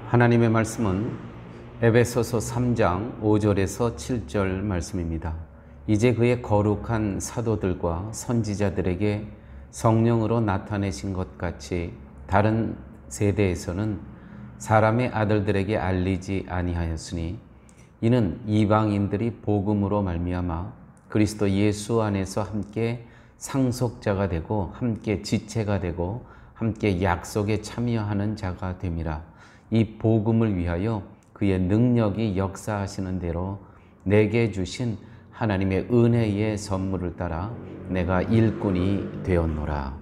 하나님의 말씀은 에베소서 3장 5절에서 7절 말씀입니다. 이제 그의 거룩한 사도들과 선지자들에게 성령으로 나타내신 것 같이 다른 세대에서는 사람의 아들들에게 알리지 아니하였으니 이는 이방인들이 복음으로 말미암아 그리스도 예수 안에서 함께 상속자가 되고 함께 지체가 되고 함께 약속에 참여하는 자가 됨이라. 이 복음을 위하여 그의 능력이 역사하시는 대로 내게 주신 하나님의 은혜의 선물을 따라 내가 일꾼이 되었노라.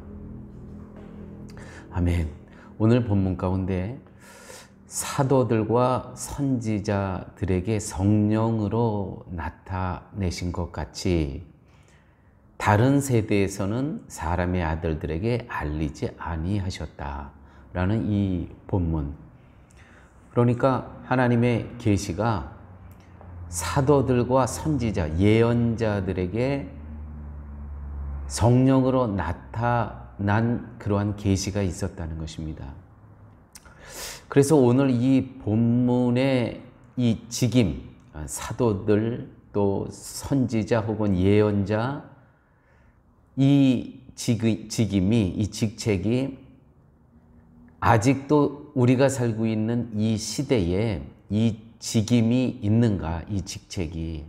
아멘. 오늘 본문 가운데 사도들과 선지자들에게 성령으로 나타내신 것 같이 다른 세대에서는 사람의 아들들에게 알리지 아니하셨다라는 이 본문. 그러니까 하나님의 계시가 사도들과 선지자, 예언자들에게 성령으로 나타난 그러한 계시가 있었다는 것입니다. 그래서 오늘 이 본문의 이 직임, 사도들 또 선지자 혹은 예언자, 이 직임이, 이 직책이 아직도 우리가 살고 있는 이 시대에 이 직임이 있는가, 이 직책이,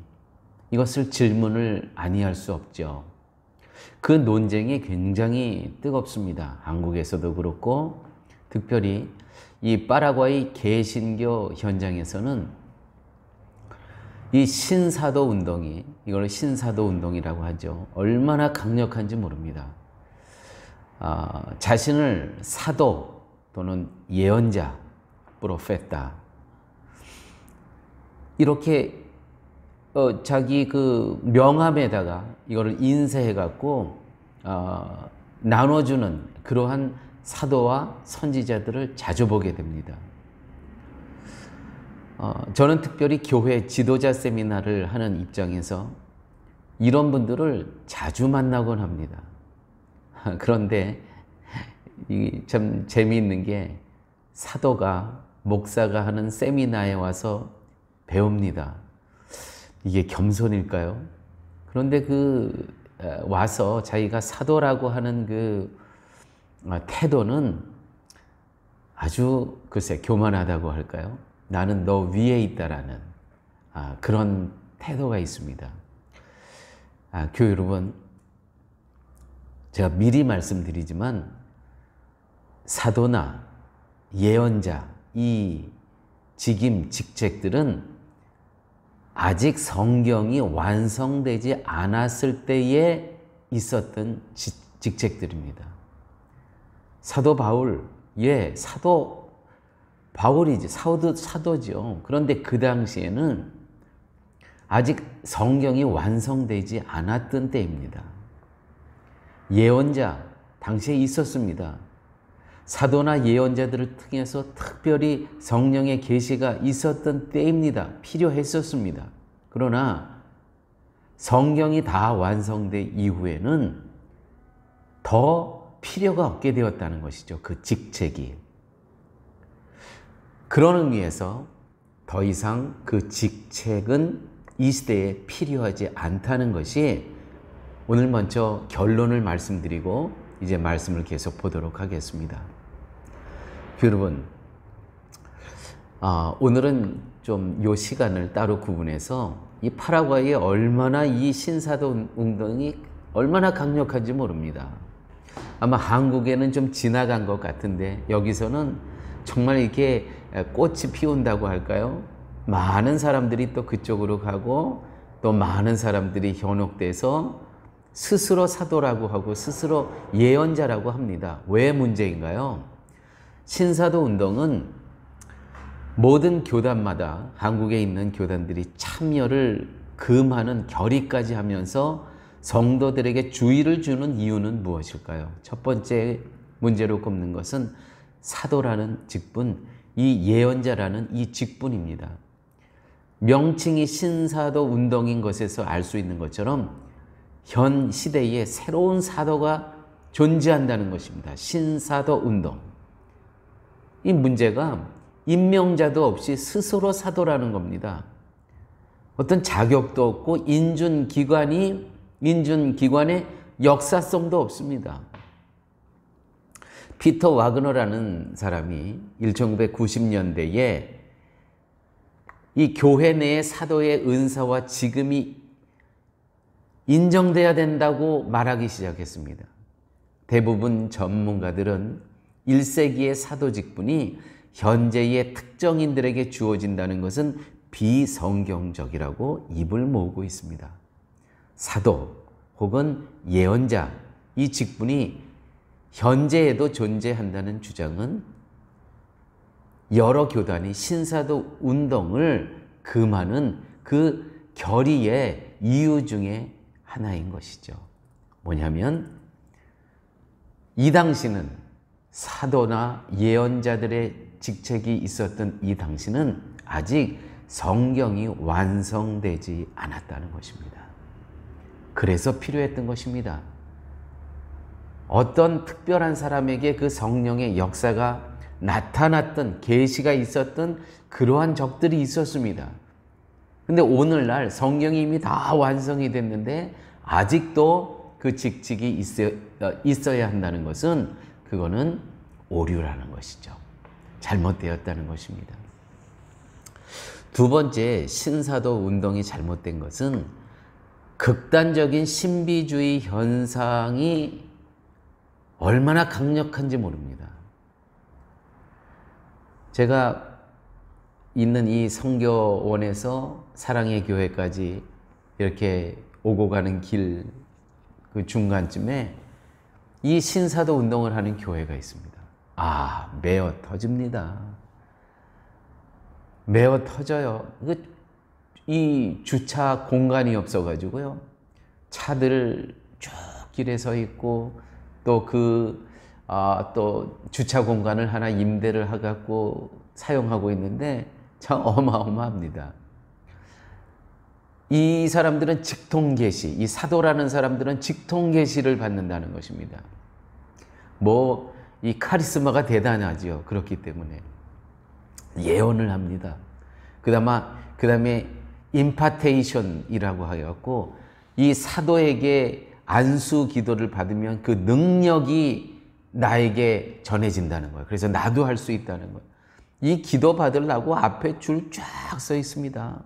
이것을 질문을 아니할 수 없죠. 그 논쟁이 굉장히 뜨겁습니다. 한국에서도 그렇고 특별히 이 파라과이 개신교 현장에서는 이 신사도 운동이, 이걸 신사도 운동이라고 하죠. 얼마나 강력한지 모릅니다. 자신을 사도 또는 예언자, 프로페타, 이렇게 자기 그 명함에다가 이거를 인쇄해갖고 나눠주는 그러한 사도와 선지자들을 자주 보게 됩니다. 저는 특별히 교회 지도자 세미나를 하는 입장에서 이런 분들을 자주 만나곤 합니다. 그런데 참 재미있는 게 사도가, 목사가 하는 세미나에 와서 배웁니다. 이게 겸손일까요? 그런데 와서 자기가 사도라고 하는 그 태도는 아주 글쎄 교만하다고 할까요? 나는 너 위에 있다라는 그런 태도가 있습니다. 교회 여러분, 제가 미리 말씀드리지만 사도나 예언자, 이 직임, 직책들은 아직 성경이 완성되지 않았을 때에 있었던 직책들입니다. 사도 바울, 사도 바울이지, 사도죠. 그런데 그 당시에는 아직 성경이 완성되지 않았던 때입니다. 예언자, 당시에 있었습니다. 사도나 예언자들을 통해서 특별히 성령의 계시가 있었던 때입니다. 필요했었습니다. 그러나 성경이 다 완성된 이후에는 더 필요가 없게 되었다는 것이죠. 그 직책이. 그런 의미에서 더 이상 그 직책은 이 시대에 필요하지 않다는 것이 오늘 먼저 결론을 말씀드리고 이제 말씀을 계속 보도록 하겠습니다. 여러분, 오늘은 좀 이 시간을 따로 구분해서 이 파라과이에 얼마나 이 신사도 운동이 얼마나 강력한지 모릅니다. 아마 한국에는 좀 지나간 것 같은데 여기서는 정말 이렇게 꽃이 피운다고 할까요? 많은 사람들이 또 그쪽으로 가고 또 많은 사람들이 현혹돼서 스스로 사도라고 하고 스스로 예언자라고 합니다. 왜 문제인가요? 신사도 운동은 모든 교단마다, 한국에 있는 교단들이 참여를 금하는 결의까지 하면서 성도들에게 주의를 주는 이유는 무엇일까요? 첫 번째 문제로 꼽는 것은 사도라는 직분, 이 예언자라는 이 직분입니다. 명칭이 신사도 운동인 것에서 알 수 있는 것처럼 현 시대에 새로운 사도가 존재한다는 것입니다. 신사도 운동. 이 문제가 임명자도 없이 스스로 사도라는 겁니다. 어떤 자격도 없고 인준기관의 역사성도 없습니다. 피터 와그너라는 사람이 1990년대에 이 교회 내의 사도의 은사와 직임이 인정돼야 된다고 말하기 시작했습니다. 대부분 전문가들은 1세기의 사도 직분이 현재의 특정인들에게 주어진다는 것은 비성경적이라고 입을 모으고 있습니다. 사도 혹은 예언자, 이 직분이 현재에도 존재한다는 주장은 여러 교단이 신사도 운동을 금하는 그 결의의 이유 중에 하나인 것이죠. 뭐냐면 이 당시는 사도나 예언자들의 직책이 있었던 이 당시는 아직 성경이 완성되지 않았다는 것입니다. 그래서 필요했던 것입니다. 어떤 특별한 사람에게 그 성령의 역사가 나타났던, 계시가 있었던 그러한 적들이 있었습니다. 근데 오늘날 성경이 이미 다 완성이 됐는데 아직도 그 직책이 있어야 한다는 것은 그거는 오류라는 것이죠. 잘못되었다는 것입니다. 두 번째, 신사도 운동이 잘못된 것은 극단적인 신비주의 현상이 얼마나 강력한지 모릅니다. 제가 있는 이 성교원에서 사랑의 교회까지 이렇게 오고 가는 길 그 중간쯤에 이 신사도 운동을 하는 교회가 있습니다. 매어 터집니다. 매어 터져요. 이 주차 공간이 없어가지고요. 차들 쭉 길에 서 있고 또 또 주차 공간을 하나 임대를 해갖고 사용하고 있는데 참 어마어마합니다. 이 사람들은 직통계시, 이 사도라는 사람들은 직통계시를 받는다는 것입니다. 이 카리스마가 대단하죠. 그렇기 때문에 예언을 합니다. 그 다음에 임파테이션이라고 하였고, 이 사도에게 안수 기도를 받으면 그 능력이 나에게 전해진다는 거예요. 그래서 나도 할 수 있다는 거예요. 이 기도 받으려고 앞에 줄 쫙 서 있습니다.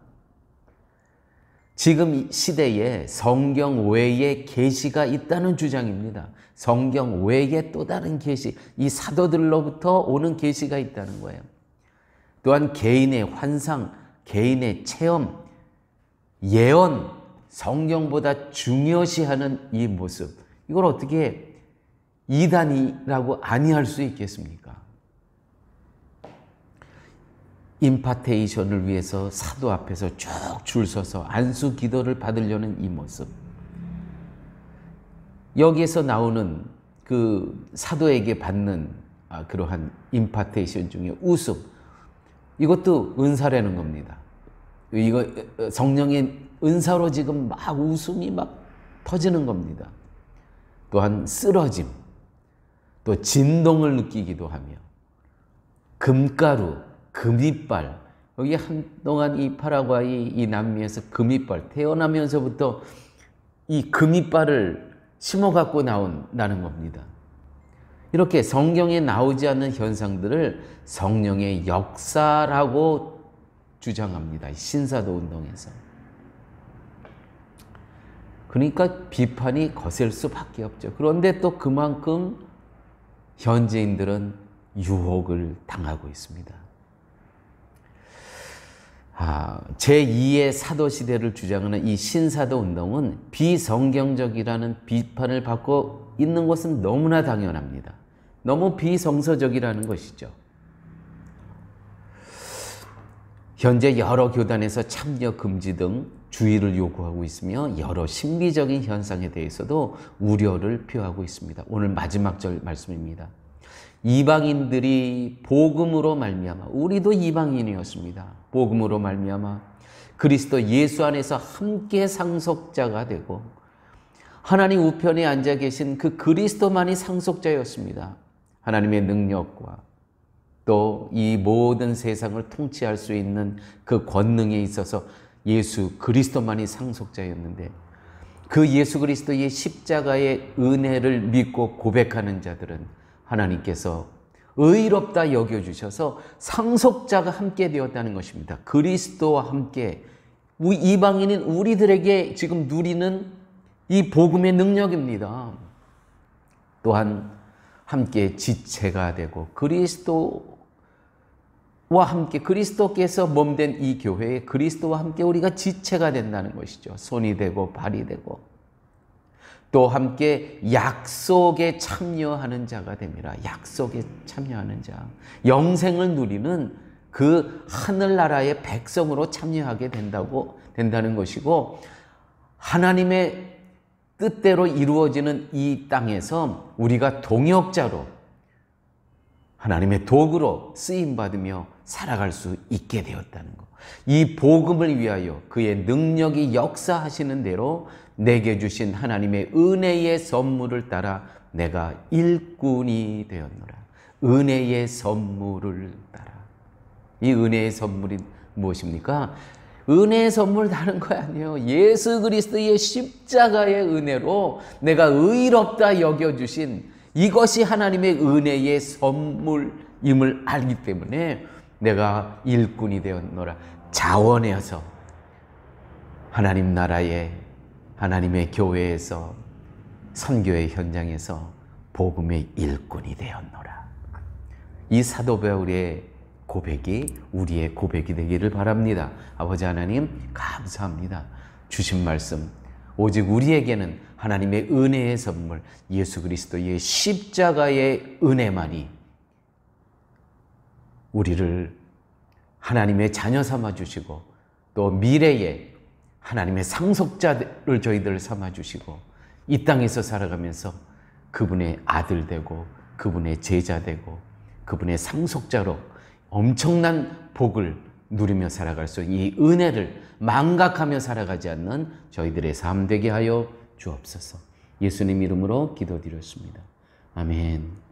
지금 시대에 성경 외에 계시가 있다는 주장입니다. 성경 외에 또 다른 계시, 이 사도들로부터 오는 계시가 있다는 거예요. 또한 개인의 환상, 개인의 체험, 예언, 성경보다 중요시하는 이 모습, 이걸 어떻게 이단이라고 아니할 수 있겠습니까? 임파테이션을 위해서 사도 앞에서 쭉 줄 서서 안수 기도를 받으려는 이 모습, 여기에서 나오는 그 사도에게 받는 그러한 임파테이션 중에 웃음, 이것도 은사라는 겁니다. 이거 성령의 은사로 지금 막 웃음이 막 터지는 겁니다. 또한 쓰러짐, 또 진동을 느끼기도 하며, 금가루, 금이빨, 여기 한동안 이 파라과이 이 남미에서 금이빨, 태어나면서부터 이 금이빨을 심어 갖고 나는 겁니다. 이렇게 성경에 나오지 않는 현상들을 성령의 역사라고 주장합니다. 신사도 운동에서. 그러니까 비판이 거셀 수밖에 없죠. 그런데 또 그만큼 현지인들은 유혹을 당하고 있습니다. 제2의 사도시대를 주장하는 이 신사도 운동은 비성경적이라는 비판을 받고 있는 것은 너무나 당연합니다. 너무 비성서적이라는 것이죠. 현재 여러 교단에서 참여 금지 등 주의를 요구하고 있으며 여러 신비적인 현상에 대해서도 우려를 표하고 있습니다. 오늘 마지막 절 말씀입니다. 이방인들이 복음으로 말미암아, 우리도 이방인이었습니다. 복음으로 말미암아 그리스도 예수 안에서 함께 상속자가 되고 하나님 우편에 앉아 계신 그 그리스도만이 상속자였습니다. 하나님의 능력과 또 이 모든 세상을 통치할 수 있는 그 권능에 있어서 예수 그리스도만이 상속자였는데, 그 예수 그리스도의 십자가의 은혜를 믿고 고백하는 자들은 하나님께서 의롭다 여겨주셔서 상속자가 함께 되었다는 것입니다. 그리스도와 함께 이방인인 우리들에게 지금 누리는 이 복음의 능력입니다. 또한 함께 지체가 되고 그리스도와 함께, 그리스도께서 몸된 이 교회에 그리스도와 함께 우리가 지체가 된다는 것이죠. 손이 되고 발이 되고, 또 함께 약속에 참여하는 자가 됩니다. 약속에 참여하는 자, 영생을 누리는 그 하늘나라의 백성으로 참여하게 된다는 것이고, 하나님의 뜻대로 이루어지는 이 땅에서 우리가 동역자로, 하나님의 도구로 쓰임받으며 살아갈 수 있게 되었다는 것. 이 복음을 위하여 그의 능력이 역사하시는 대로 내게 주신 하나님의 은혜의 선물을 따라 내가 일꾼이 되었노라. 은혜의 선물을 따라. 이 은혜의 선물이 무엇입니까? 은혜의 선물 다른 거 아니에요. 예수 그리스도의 십자가의 은혜로 내가 의롭다 여겨주신 이것이 하나님의 은혜의 선물임을 알기 때문에 내가 일꾼이 되었노라. 자원해서 하나님 나라에, 하나님의 교회에서, 선교의 현장에서 복음의 일꾼이 되었노라. 이 사도 바울의 고백이 우리의 고백이 되기를 바랍니다. 아버지 하나님 감사합니다. 주신 말씀, 오직 우리에게는 하나님의 은혜의 선물 예수 그리스도의 십자가의 은혜만이 우리를 하나님의 자녀 삼아 주시고, 또 미래에 하나님의 상속자를 저희들 삼아 주시고, 이 땅에서 살아가면서 그분의 아들 되고 그분의 제자 되고 그분의 상속자로 엄청난 복을 누리며 살아갈 수 있는 이 은혜를 망각하며 살아가지 않는 저희들의 삶 되게 하여 주옵소서. 예수님 이름으로 기도드렸습니다. 아멘.